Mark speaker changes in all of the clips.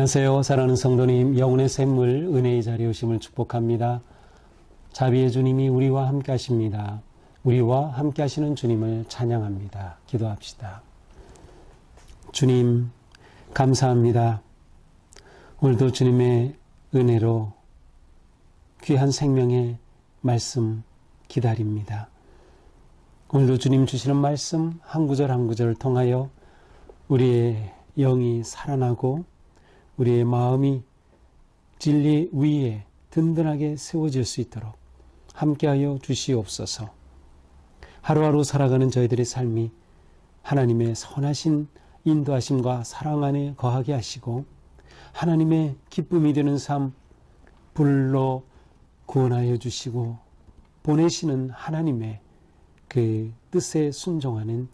Speaker 1: 안녕하세요. 사랑하는 성도님, 영혼의 샘물 은혜의 자리에 오심을 축복합니다. 자비의 주님이 우리와 함께 하십니다. 우리와 함께 하시는 주님을 찬양합니다. 기도합시다. 주님, 감사합니다. 오늘도 주님의 은혜로 귀한 생명의 말씀 기다립니다. 오늘도 주님 주시는 말씀 한 구절 한 구절을 통하여 우리의 영이 살아나고 우리의 마음이 진리 위에 든든하게 세워질 수 있도록 함께하여 주시옵소서. 하루하루 살아가는 저희들의 삶이 하나님의 선하신 인도하심과 사랑 안에 거하게 하시고 하나님의 기쁨이 되는 삶 불러 구원하여 주시고 보내시는 하나님의 그 뜻에 순종하는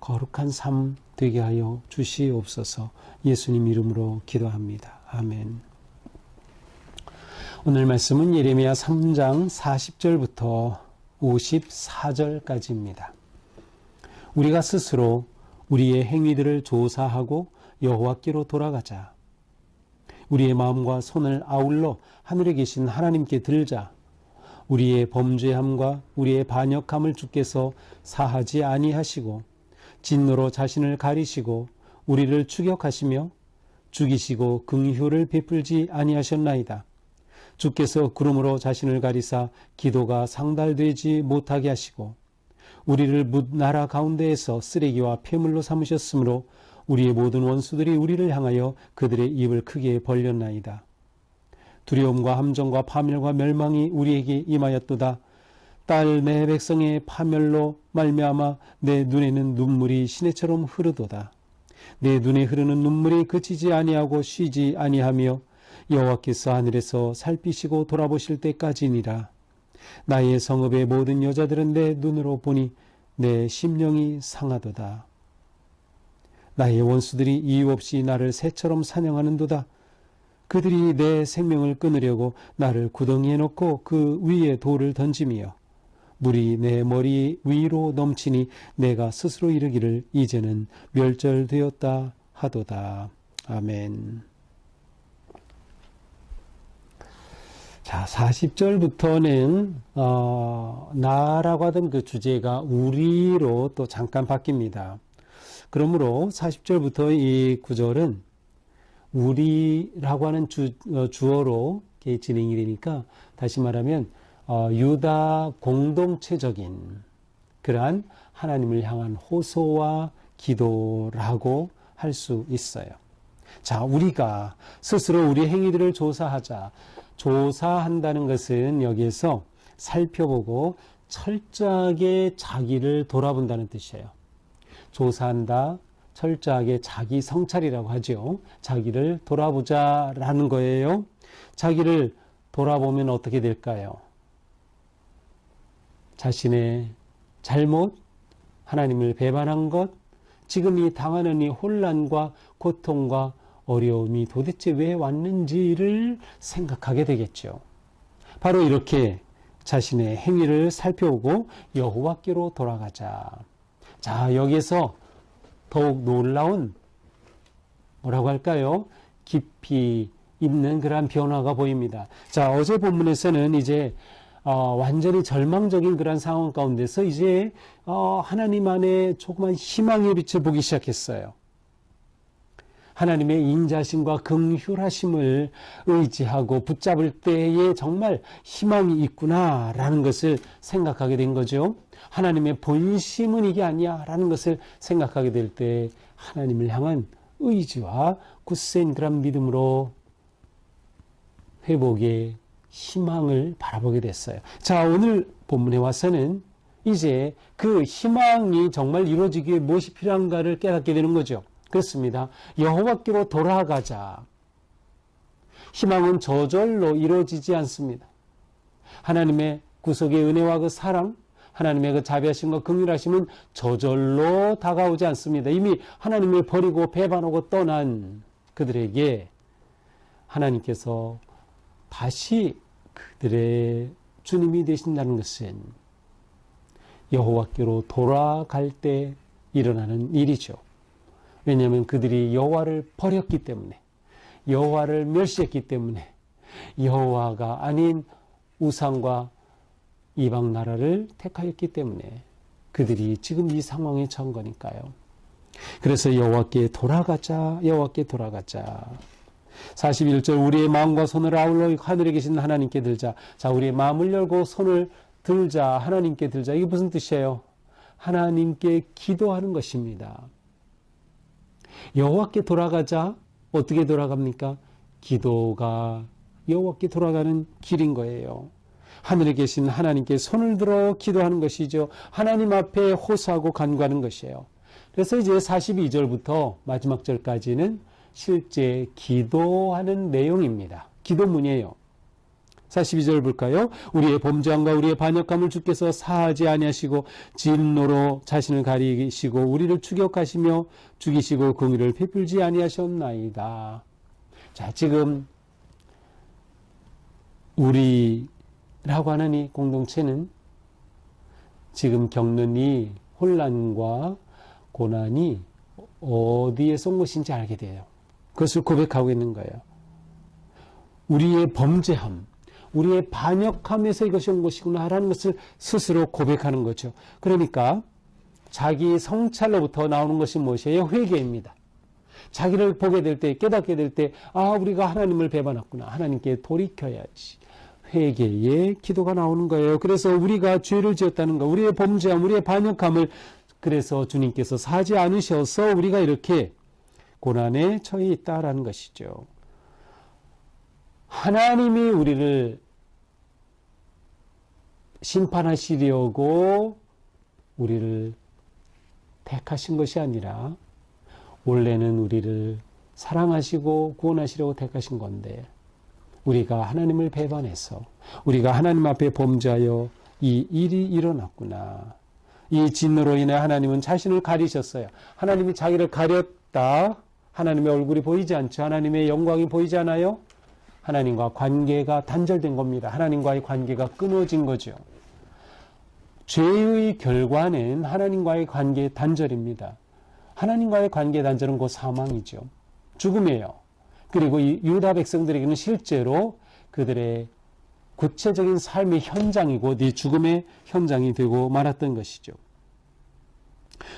Speaker 1: 거룩한 삶 되게 하여 주시옵소서. 예수님 이름으로 기도합니다. 아멘. 오늘 말씀은 예레미야 3장 40절부터 54절까지입니다. 우리가 스스로 우리의 행위들을 조사하고 여호와께로 돌아가자. 우리의 마음과 손을 아울러 하늘에 계신 하나님께 들자. 우리의 범죄함과 우리의 반역함을 주께서 사하지 아니하시고 진노로 자신을 가리시고 우리를 추격하시며 죽이시고 긍휼을 베풀지 아니하셨나이다. 주께서 구름으로 자신을 가리사 기도가 상달되지 못하게 하시고 우리를 나라 가운데에서 쓰레기와 폐물로 삼으셨으므로 우리의 모든 원수들이 우리를 향하여 그들의 입을 크게 벌렸나이다. 두려움과 함정과 파멸과 멸망이 우리에게 임하였도다. 딸 내 백성의 파멸로 말미암아 내 눈에는 눈물이 시내처럼 흐르도다. 내 눈에 흐르는 눈물이 그치지 아니하고 쉬지 아니하며 여호와께서 하늘에서 살피시고 돌아보실 때까지니라. 나의 성읍의 모든 여자들은 내 눈으로 보니 내 심령이 상하도다. 나의 원수들이 이유 없이 나를 새처럼 사냥하는도다. 그들이 내 생명을 끊으려고 나를 구덩이에 넣고 그 위에 돌을 던지며 물이 내 머리 위로 넘치니 내가 스스로 이르기를 이제는 멸절되었다 하도다. 아멘. 자, 40절부터는 나라고 하던 그 주제가 우리로 또 잠깐 바뀝니다. 그러므로 40절부터 이 구절은 우리라고 하는 주어로 진행이 되니까 다시 말하면 유다 공동체적인 그러한 하나님을 향한 호소와 기도라고 할 수 있어요. 자, 우리가 스스로 우리의 행위들을 조사하자. 조사한다는 것은 여기에서 살펴보고 철저하게 자기를 돌아본다는 뜻이에요. 조사한다, 철저하게 자기 성찰이라고 하죠. 자기를 돌아보자라는 거예요. 자기를 돌아보면 어떻게 될까요? 자신의 잘못, 하나님을 배반한 것, 지금 이 당하는 이 혼란과 고통과 어려움이 도대체 왜 왔는지를 생각하게 되겠죠. 바로 이렇게 자신의 행위를 살펴보고 여호와께로 돌아가자. 자, 여기서 더욱 놀라운 뭐라고 할까요? 깊이 있는 그러한 변화가 보입니다. 자, 어제 본문에서는 이제 완전히 절망적인 그런 상황 가운데서 이제 하나님 안에 조그만 희망의 빛을 보기 시작했어요. 하나님의 인자심과 긍휼하심을 의지하고 붙잡을 때에 정말 희망이 있구나라는 것을 생각하게 된 거죠. 하나님의 본심은 이게 아니야 라는 것을 생각하게 될 때 하나님을 향한 의지와 굳센 그런 믿음으로 회복의 희망을 바라보게 됐어요. 자, 오늘 본문에 와서는 이제 그 희망이 정말 이루어지기 위해 무엇이 필요한가를 깨닫게 되는 거죠. 그렇습니다. 여호와께로 돌아가자. 희망은 저절로 이루어지지 않습니다. 하나님의 구속의 은혜와 그 사랑, 하나님의 그 자비하심과 긍휼하심은 저절로 다가오지 않습니다. 이미 하나님을 버리고 배반하고 떠난 그들에게 하나님께서 다시 그들의 주님이 되신다는 것은 여호와께로 돌아갈 때 일어나는 일이죠. 왜냐하면 그들이 여호와를 버렸기 때문에, 여호와를 멸시했기 때문에, 여호와가 아닌 우상과 이방 나라를 택하였기 때문에 그들이 지금 이 상황에 처한 거니까요. 그래서 여호와께 돌아가자, 여호와께 돌아가자. 41절, 우리의 마음과 손을 아울러 하늘에 계신 하나님께 들자. 자, 우리의 마음을 열고 손을 들자, 하나님께 들자. 이게 무슨 뜻이에요? 하나님께 기도하는 것입니다. 여호와께 돌아가자. 어떻게 돌아갑니까? 기도가 여호와께 돌아가는 길인 거예요. 하늘에 계신 하나님께 손을 들어 기도하는 것이죠. 하나님 앞에 호소하고 간구하는 것이에요. 그래서 이제 42절부터 마지막 절까지는 실제 기도하는 내용입니다. 기도문이에요. 42절 볼까요? 우리의 범죄함과 우리의 반역함을 주께서 사하지 아니하시고 진노로 자신을 가리시고 우리를 추격하시며 죽이시고 공의를 베풀지 아니하셨나이다. 자, 지금 우리라고 하는 이 공동체는 지금 겪는 이 혼란과 고난이 어디에서 온 것인지 알게 돼요. 그것을 고백하고 있는 거예요. 우리의 범죄함, 우리의 반역함에서 이것이 온 것이구나라는 것을 스스로 고백하는 거죠. 그러니까 자기 성찰로부터 나오는 것이 무엇이에요? 회개입니다. 자기를 보게 될 때, 깨닫게 될 때, 아, 우리가 하나님을 배반했구나. 하나님께 돌이켜야지. 회개의 기도가 나오는 거예요. 그래서 우리가 죄를 지었다는 것, 우리의 범죄함, 우리의 반역함을 그래서 주님께서 사지 않으셔서 우리가 이렇게 고난에 처해 있다라는 것이죠. 하나님이 우리를 심판하시려고 우리를 택하신 것이 아니라 원래는 우리를 사랑하시고 구원하시려고 택하신 건데 우리가 하나님을 배반해서 우리가 하나님 앞에 범죄하여 이 일이 일어났구나. 이 진노로 인해 하나님은 자신을 가리셨어요. 하나님이 자기를 가렸다. 하나님의 얼굴이 보이지 않죠. 하나님의 영광이 보이지 않아요. 하나님과 관계가 단절된 겁니다. 하나님과의 관계가 끊어진 거죠. 죄의 결과는 하나님과의 관계 단절입니다. 하나님과의 관계 단절은 곧 사망이죠. 죽음이에요. 그리고 이 유다 백성들에게는 실제로 그들의 구체적인 삶의 현장이고 네 죽음의 현장이 되고 말았던 것이죠.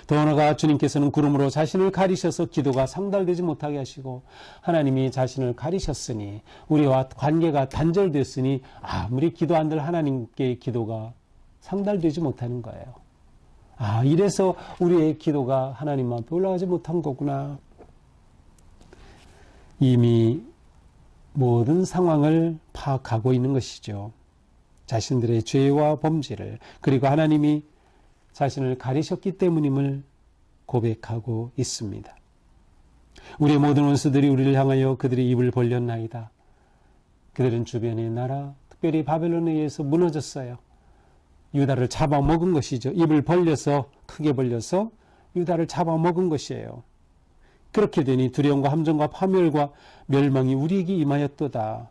Speaker 1: 더 나아가 주님께서는 구름으로 자신을 가리셔서 기도가 상달되지 못하게 하시고 하나님이 자신을 가리셨으니 우리와 관계가 단절됐으니 아무리 기도한들 하나님께 기도가 상달되지 못하는 거예요. 아, 이래서 우리의 기도가 하나님 앞에 올라가지 못한 거구나. 이미 모든 상황을 파악하고 있는 것이죠. 자신들의 죄와 범죄를, 그리고 하나님이 자신을 가리셨기 때문임을 고백하고 있습니다. 우리의 모든 원수들이 우리를 향하여 그들의 입을 벌렸나이다. 그들은 주변의 나라, 특별히 바벨론에 의해서 무너졌어요. 유다를 잡아먹은 것이죠. 입을 벌려서, 크게 벌려서 유다를 잡아먹은 것이에요. 그렇게 되니 두려움과 함정과 파멸과 멸망이 우리에게 임하였도다.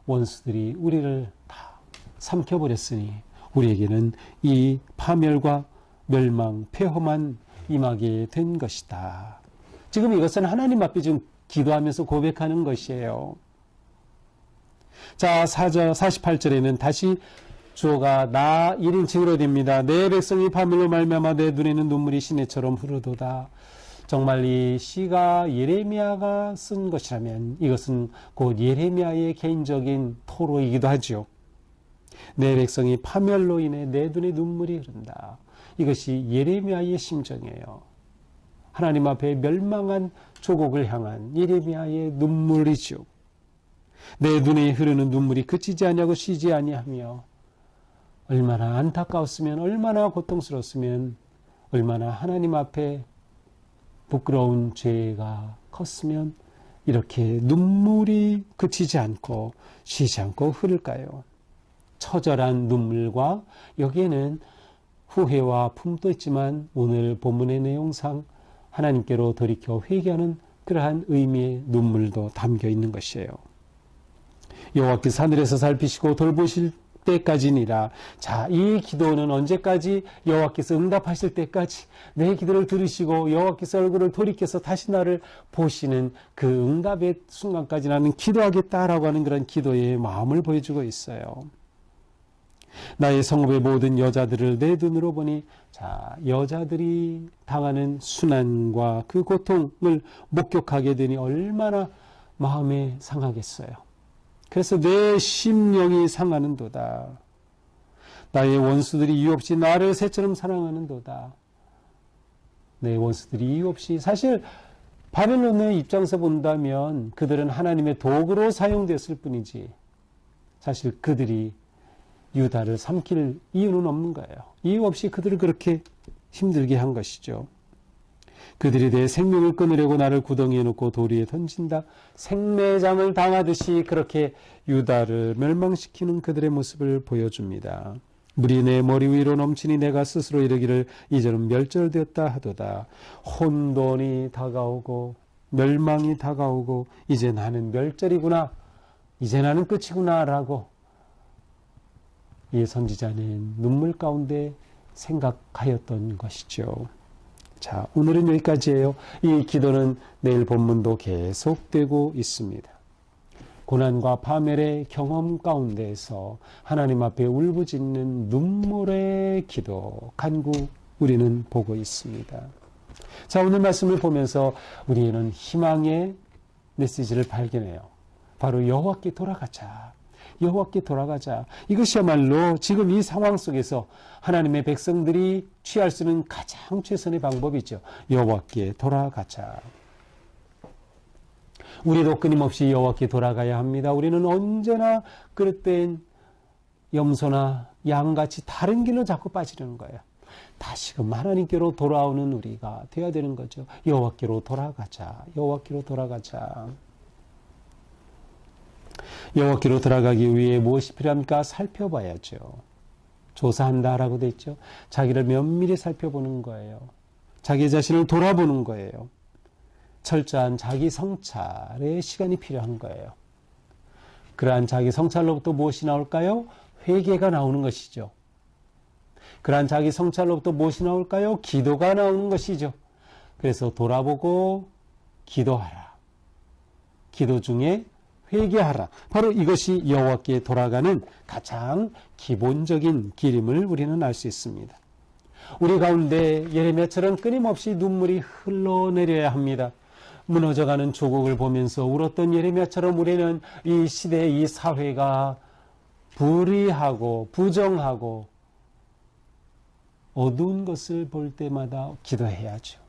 Speaker 1: 원수들이 우리를 다 삼켜버렸으니 우리에게는 이 파멸과 멸망, 폐허만 임하게 된 것이다. 지금 이것은 하나님 앞에 지금 기도하면서 고백하는 것이에요. 자, 48절에는 다시 주어가 나 1인칭으로 됩니다. 내 백성이 파멸로 말미암아 내 눈에는 눈물이 시내처럼 흐르도다. 정말 이 시가 예레미야가 쓴 것이라면 이것은 곧 예레미야의 개인적인 토로이기도 하죠. 내 백성이 파멸로 인해 내 눈에 눈물이 흐른다. 이것이 예레미야의 심정이에요. 하나님 앞에 멸망한 조국을 향한 예레미야의 눈물이죠. 내 눈에 흐르는 눈물이 그치지 아니하고 쉬지 아니하며 얼마나 안타까웠으면, 얼마나 고통스러웠으면, 얼마나 하나님 앞에 부끄러운 죄가 컸으면 이렇게 눈물이 그치지 않고 쉬지 않고 흐를까요? 처절한 눈물과 여기에는 후회와 품도 있지만 오늘 본문의 내용상 하나님께로 돌이켜 회개하는 그러한 의미의 눈물도 담겨 있는 것이에요. 여호와께서 하늘에서 살피시고 돌보실 때까지니라. 자, 이 기도는 언제까지? 여호와께서 응답하실 때까지 내 기도를 들으시고 여호와께서 얼굴을 돌이켜서 다시 나를 보시는 그 응답의 순간까지 나는 기도하겠다라고 하는 그런 기도의 마음을 보여주고 있어요. 나의 성읍의 모든 여자들을 내 눈으로 보니, 자, 여자들이 당하는 순환과 그 고통을 목격하게 되니 얼마나 마음에 상하겠어요. 그래서 내 심령이 상하는도다. 나의 원수들이 이유 없이 나를 새처럼 사랑하는도다. 내 원수들이 이유 없이, 사실 바벨론의 입장에서 본다면 그들은 하나님의 도구로 사용됐을 뿐이지 사실 그들이 유다를 삼킬 이유는 없는 거예요. 이유 없이 그들을 그렇게 힘들게 한 것이죠. 그들이 내 생명을 끊으려고 나를 구덩이에 놓고 도리에 던진다. 생매장을 당하듯이 그렇게 유다를 멸망시키는 그들의 모습을 보여줍니다. 물이 내 머리 위로 넘치니 내가 스스로 이르기를 이제는 멸절되었다 하도다. 혼돈이 다가오고 멸망이 다가오고 이제 나는 멸절이구나, 이제 나는 끝이구나 라고 이 선지자는 눈물 가운데 생각하였던 것이죠. 자, 오늘은 여기까지예요. 이 기도는 내일 본문도 계속되고 있습니다. 고난과 파멸의 경험 가운데에서 하나님 앞에 울부짖는 눈물의 기도, 간구 우리는 보고 있습니다. 자, 오늘 말씀을 보면서 우리는 희망의 메시지를 발견해요. 바로 여호와께 돌아가자. 여호와께 돌아가자. 이것이야말로 지금 이 상황 속에서 하나님의 백성들이 취할 수 있는 가장 최선의 방법이죠. 여호와께 돌아가자. 우리도 끊임없이 여호와께 돌아가야 합니다. 우리는 언제나 그럴 땐 염소나 양같이 다른 길로 자꾸 빠지려는 거예요. 다시금 하나님께로 돌아오는 우리가 되어야 되는 거죠. 여호와께로 돌아가자. 여호와께로 돌아가자. 여호와께로 돌아가기 위해 무엇이 필요합니까? 살펴봐야죠. 조사한다라고 돼 있죠. 자기를 면밀히 살펴보는 거예요. 자기 자신을 돌아보는 거예요. 철저한 자기 성찰의 시간이 필요한 거예요. 그러한 자기 성찰로부터 무엇이 나올까요? 회개가 나오는 것이죠. 그러한 자기 성찰로부터 무엇이 나올까요? 기도가 나오는 것이죠. 그래서 돌아보고 기도하라. 기도 중에 회개하라. 바로 이것이 여호와께 돌아가는 가장 기본적인 길임을 우리는 알 수 있습니다. 우리 가운데 예레미야처럼 끊임없이 눈물이 흘러내려야 합니다. 무너져가는 조국을 보면서 울었던 예레미야처럼 우리는 이 시대, 이 사회가 불의하고 부정하고 어두운 것을 볼 때마다 기도해야죠.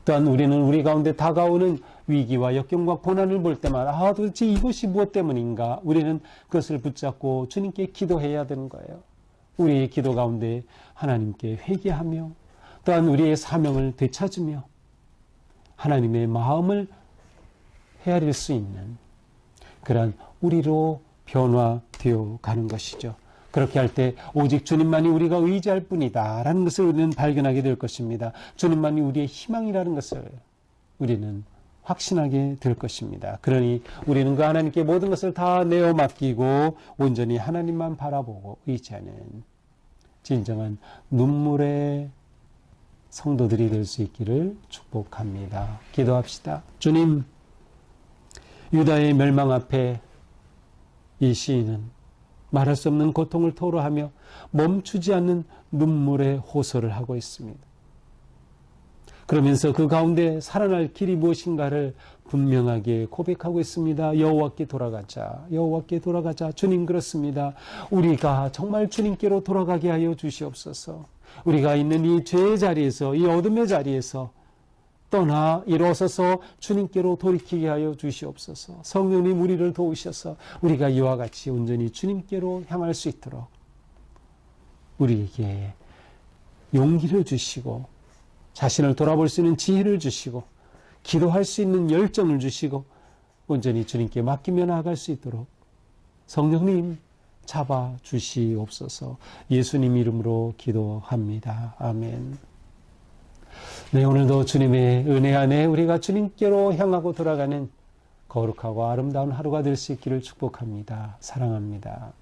Speaker 1: 또한 우리는 우리 가운데 다가오는 위기와 역경과 고난을 볼 때마다 도대체 이것이 무엇 때문인가? 우리는 그것을 붙잡고 주님께 기도해야 되는 거예요. 우리의 기도 가운데 하나님께 회개하며 또한 우리의 사명을 되찾으며 하나님의 마음을 헤아릴 수 있는 그러한 우리로 변화되어 가는 것이죠. 그렇게 할 때 오직 주님만이 우리가 의지할 뿐이다 라는 것을 우리는 발견하게 될 것입니다. 주님만이 우리의 희망이라는 것을 우리는 확신하게 될 것입니다. 그러니 우리는 그 하나님께 모든 것을 다 내어 맡기고 온전히 하나님만 바라보고 의지하는 진정한 눈물의 성도들이 될 수 있기를 축복합니다. 기도합시다. 주님, 유다의 멸망 앞에 이 시인은 말할 수 없는 고통을 토로하며 멈추지 않는 눈물의 호소를 하고 있습니다. 그러면서 그 가운데 살아날 길이 무엇인가를 분명하게 고백하고 있습니다. 여호와께 돌아가자. 여호와께 돌아가자. 주님, 그렇습니다. 우리가 정말 주님께로 돌아가게 하여 주시옵소서. 우리가 있는 이 죄의 자리에서, 이 어둠의 자리에서 떠나 일어서서 주님께로 돌이키게 하여 주시옵소서. 성령님 우리를 도우셔서 우리가 이와 같이 온전히 주님께로 향할 수 있도록 우리에게 용기를 주시고 자신을 돌아볼 수 있는 지혜를 주시고 기도할 수 있는 열정을 주시고 온전히 주님께 맡기며 나아갈 수 있도록 성령님 잡아 주시옵소서. 예수님 이름으로 기도합니다. 아멘. 네, 오늘도 주님의 은혜 안에 우리가 주님께로 향하고 돌아가는 거룩하고 아름다운 하루가 될 수 있기를 축복합니다. 사랑합니다.